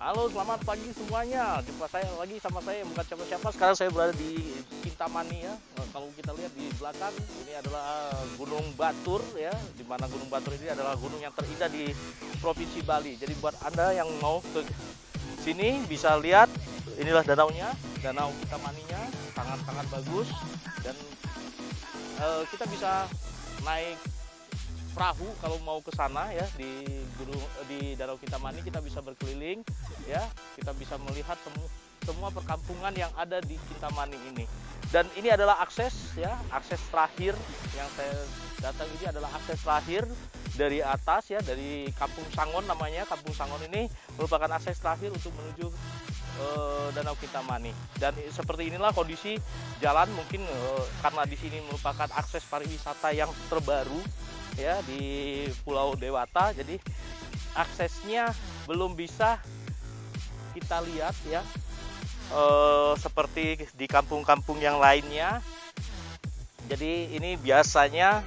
Halo, selamat pagi semuanya. Jumpa saya lagi sama saya, bukan siapa-siapa. Sekarang saya berada di Kintamani ya. Kalau kita lihat di belakang, ini adalah Gunung Batur ya. Di mana Gunung Batur ini adalah gunung yang terindah di Provinsi Bali. Jadi buat Anda yang mau ke sini bisa lihat, inilah danaunya, Danau Kintamaninya, sangat-sangat bagus. Dan kita bisa naik perahu kalau mau ke sana ya, di Danau Kintamani kita bisa berkeliling ya, kita bisa melihat semua perkampungan yang ada di Kintamani ini. Dan ini adalah akses ya, akses terakhir yang saya datang ini adalah akses terakhir dari atas ya, dari Kampung Sangon namanya. Kampung Sangon ini merupakan akses terakhir untuk menuju Danau Kintamani. Dan seperti inilah kondisi jalan, mungkin karena di sini merupakan akses pariwisata yang terbaru ya di Pulau Dewata, jadi aksesnya belum bisa kita lihat ya seperti di kampung-kampung yang lainnya. Jadi ini biasanya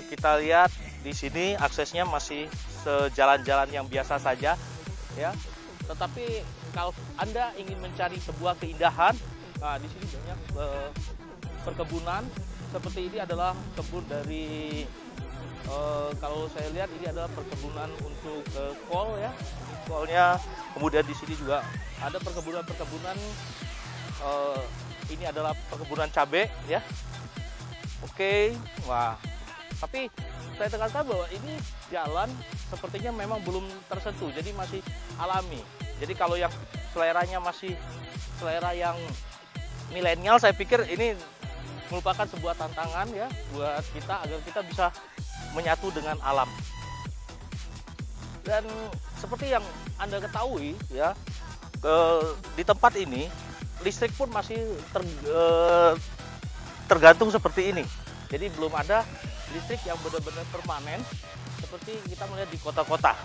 kita lihat di sini aksesnya masih sejalan-jalan yang biasa saja ya. Tetapi kalau Anda ingin mencari sebuah keindahan, nah di sini banyak perkebunan. Seperti ini adalah kebun dari kalau saya lihat ini adalah perkebunan untuk kol ya, kolnya. Kemudian di sini juga ada perkebunan ini adalah perkebunan cabai ya. Oke, wah. Tapi saya tekankan bahwa ini jalan sepertinya memang belum tersentuh, jadi masih alami. Jadi kalau yang seleranya masih selera yang milenial, saya pikir ini merupakan sebuah tantangan ya buat kita agar kita bisa menyatu dengan alam. Dan seperti yang Anda ketahui ya, di tempat ini listrik pun masih tergantung seperti ini. Jadi belum ada listrik yang benar-benar permanen seperti kita melihat di kota-kota.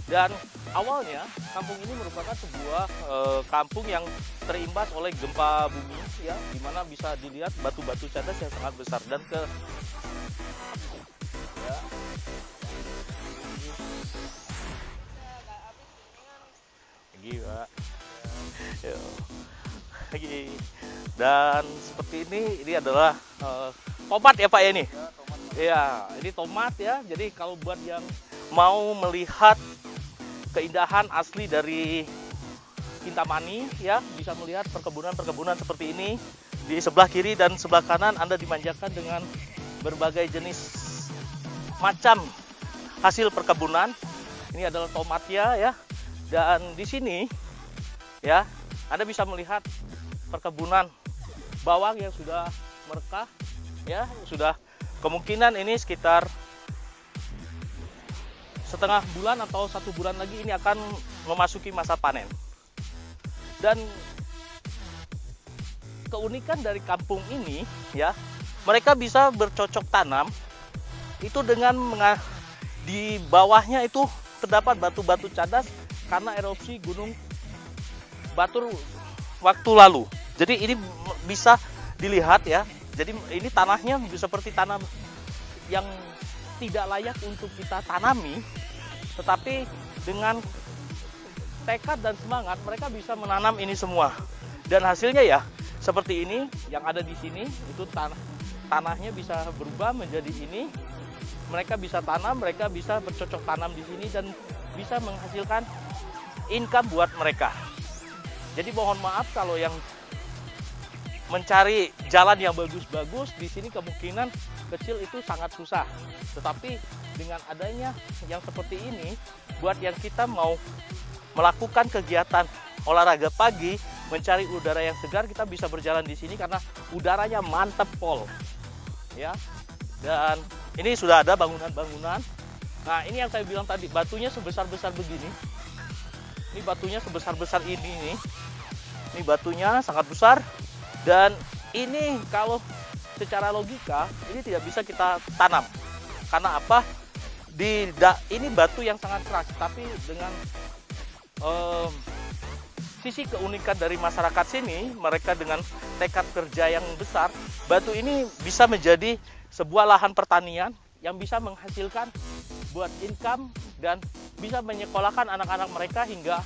Dan awalnya kampung ini merupakan sebuah kampung yang terimbas oleh gempa bumi ya, di mana bisa dilihat batu-batu cadas yang sangat besar. Dan ya, lagi. Dan seperti ini adalah tomat ya Pak ya ini. Iya, ini tomat ya. Jadi kalau buat yang mau melihat keindahan asli dari Kintamani ya, bisa melihat perkebunan-perkebunan seperti ini. Di sebelah kiri dan sebelah kanan Anda dimanjakan dengan berbagai jenis macam hasil perkebunan. Ini adalah tomatnya ya. Dan di sini ya, Anda bisa melihat perkebunan bawang yang sudah merekah ya, sudah kemungkinan ini sekitar setengah bulan atau 1 bulan lagi ini akan memasuki masa panen. Dan keunikan dari kampung ini ya, mereka bisa bercocok tanam itu dengan di bawahnya itu terdapat batu-batu cadas karena erupsi Gunung Batur waktu lalu. Jadi ini bisa dilihat ya. Jadi ini tanahnya seperti tanah yang tidak layak untuk kita tanami, tetapi dengan tekad dan semangat mereka bisa menanam ini semua. Dan hasilnya ya seperti ini yang ada di sini, itu tanahnya bisa berubah menjadi ini. Mereka bisa tanam, mereka bisa bercocok tanam di sini dan bisa menghasilkan income buat mereka. Jadi mohon maaf kalau yang mencari jalan yang bagus-bagus di sini kemungkinan kecil itu sangat susah. Tetapi dengan adanya yang seperti ini, buat yang kita mau melakukan kegiatan olahraga pagi, mencari udara yang segar, kita bisa berjalan di sini karena udaranya mantap pol. Ya. Dan ini sudah ada bangunan-bangunan. Nah, ini yang saya bilang tadi, batunya sebesar-besar begini. Ini batunya sebesar-besar ini nih. Ini batunya sangat besar. Dan ini kalau secara logika ini tidak bisa kita tanam. Karena apa? Ini batu yang sangat keras, tapi dengan sisi keunikan dari masyarakat sini, mereka dengan tekad kerja yang besar, batu ini bisa menjadi sebuah lahan pertanian yang bisa menghasilkan buat income dan bisa menyekolahkan anak-anak mereka hingga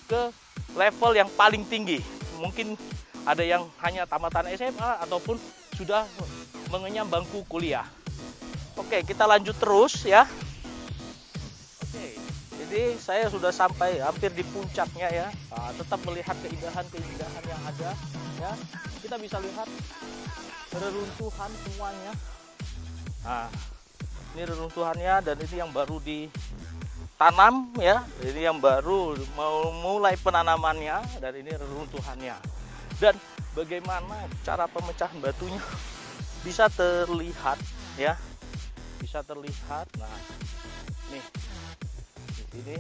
ke level yang paling tinggi. Mungkin ada yang hanya tamatan SMA ataupun sudah mengenyam bangku kuliah. Oke, kita lanjut terus ya. Oke, jadi saya sudah sampai hampir di puncaknya ya. Nah, tetap melihat keindahan-keindahan yang ada ya. Kita bisa lihat reruntuhan semuanya. Nah, ini reruntuhannya dan ini yang baru ditanam ya. Ini yang baru mau mulai penanamannya dan ini reruntuhannya. Dan bagaimana cara pemecahan batunya bisa terlihat ya. Bisa terlihat. Nah, nih. Di sini.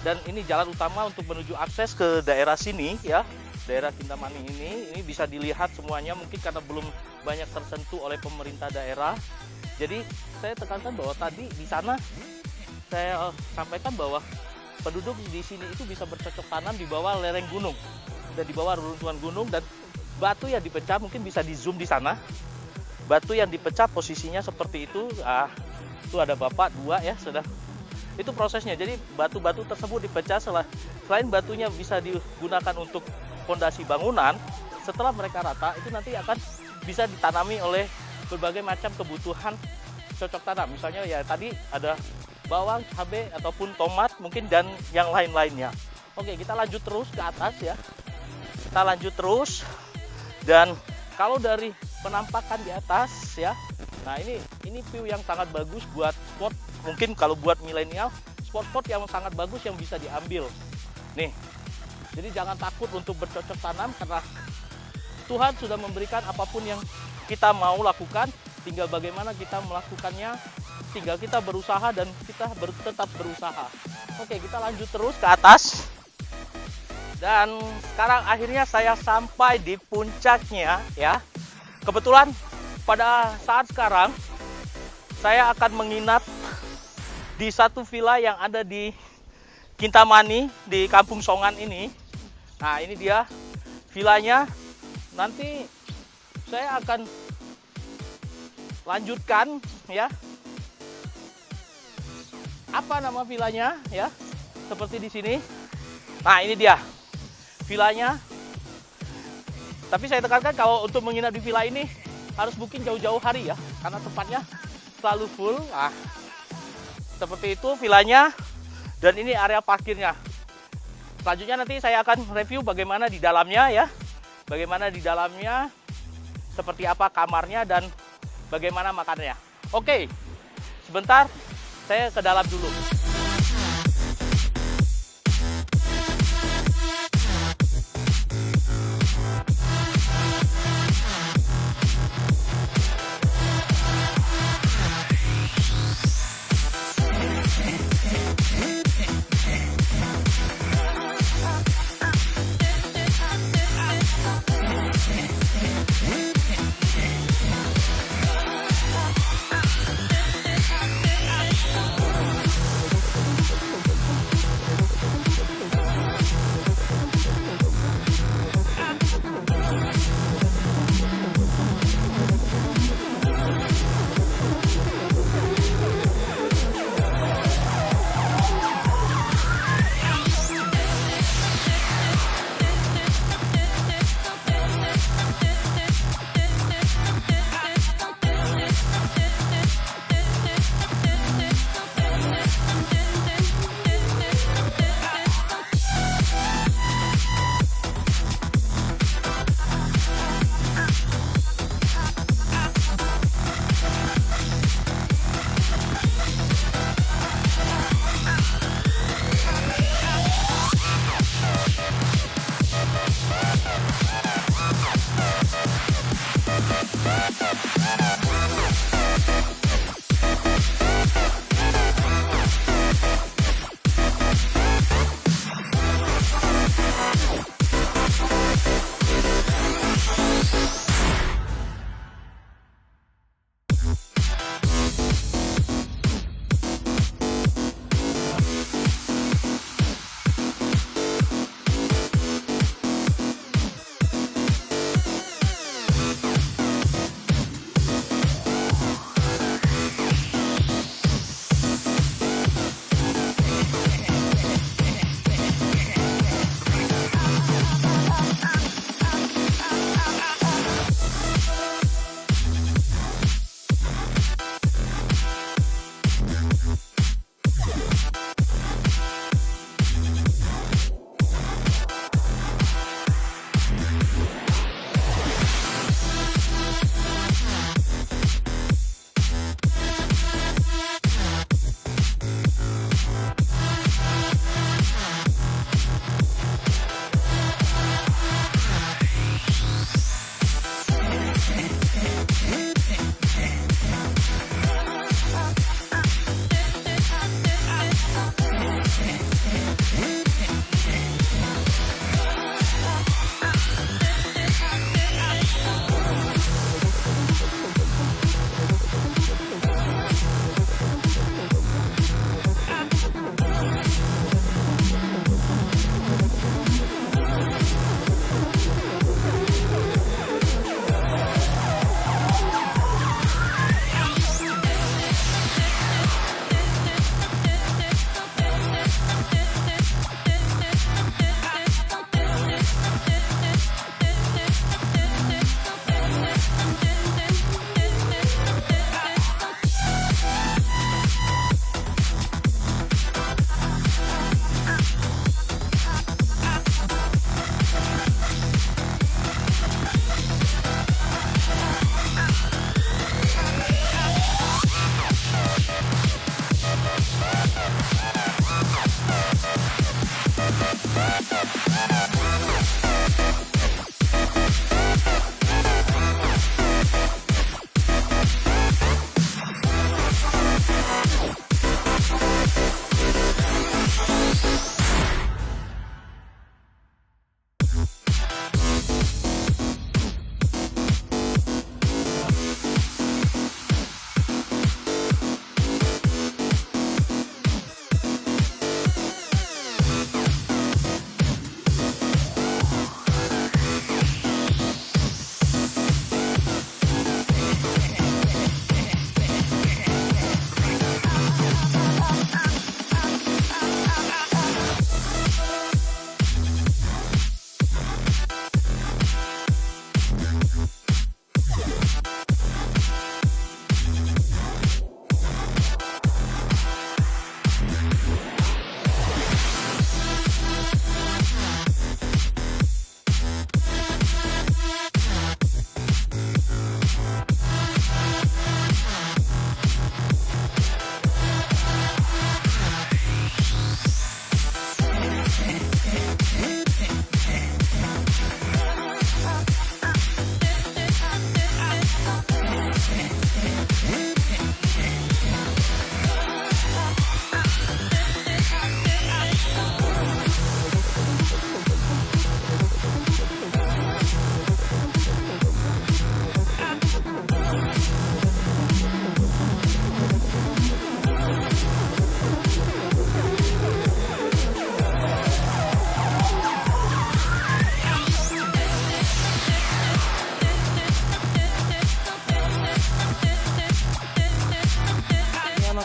Dan ini jalan utama untuk menuju akses ke daerah sini ya, daerah Kintamani ini bisa dilihat semuanya, mungkin karena belum banyak tersentuh oleh pemerintah daerah. Jadi saya tekankan bahwa tadi di sana saya sampaikan bahwa penduduk di sini itu bisa bercocok tanam di bawah lereng gunung dan di bawah reruntuhan gunung, dan batu yang dipecah mungkin bisa di zoom di sana. Batu yang dipecah posisinya seperti itu. Itu ada bapak dua ya, sudah. Itu prosesnya. Jadi batu-batu tersebut dipecah selain batunya bisa digunakan untuk fondasi bangunan, setelah mereka rata itu nanti akan bisa ditanami oleh berbagai macam kebutuhan cocok tanam. Misalnya ya tadi ada bawang, cabai ataupun tomat mungkin dan yang lain-lainnya. Oke, kita lanjut terus ke atas ya. Kita lanjut terus, dan kalau dari penampakan di atas ya. Nah, ini view yang sangat bagus buat spot. Mungkin kalau buat milenial, spot-spot yang sangat bagus yang bisa diambil. Nih, jadi jangan takut untuk bercocok tanam karena Tuhan sudah memberikan apapun yang kita mau lakukan. Tinggal bagaimana kita melakukannya, tinggal kita berusaha dan kita tetap berusaha. Oke, kita lanjut terus ke atas. Dan sekarang akhirnya saya sampai di puncaknya ya. Kebetulan pada saat sekarang saya akan menginap di satu villa yang ada di Kintamani di Kampung Songan ini. Nah, ini dia villanya. Nanti saya akan lanjutkan ya. Apa nama villanya ya? Seperti di sini. Nah, ini dia villanya. Tapi saya tekankan kalau untuk menginap di villa ini harus booking jauh-jauh hari ya, karena tempatnya selalu full. Nah, seperti itu villanya, dan ini area parkirnya. Selanjutnya nanti saya akan review bagaimana di dalamnya ya, bagaimana di dalamnya, seperti apa kamarnya dan bagaimana makannya. Oke, sebentar saya ke dalam dulu.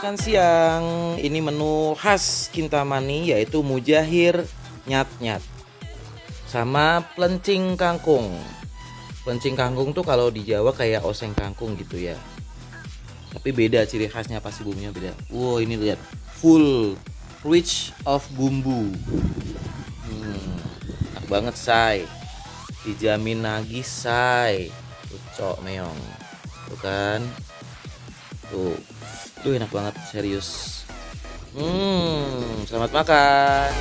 makan siang. Ini menu khas Kintamani yaitu mujahir nyat-nyat sama plencing kangkung. Plencing kangkung tuh kalau di Jawa kayak oseng kangkung gitu ya. Tapi beda ciri khasnya, pasti bumbunya beda. Wow, ini lihat full rich of bumbu. Enak banget say. Dijamin nagih say. Cocok meong. Tuh kan. Tuh enak banget serius. Selamat makan.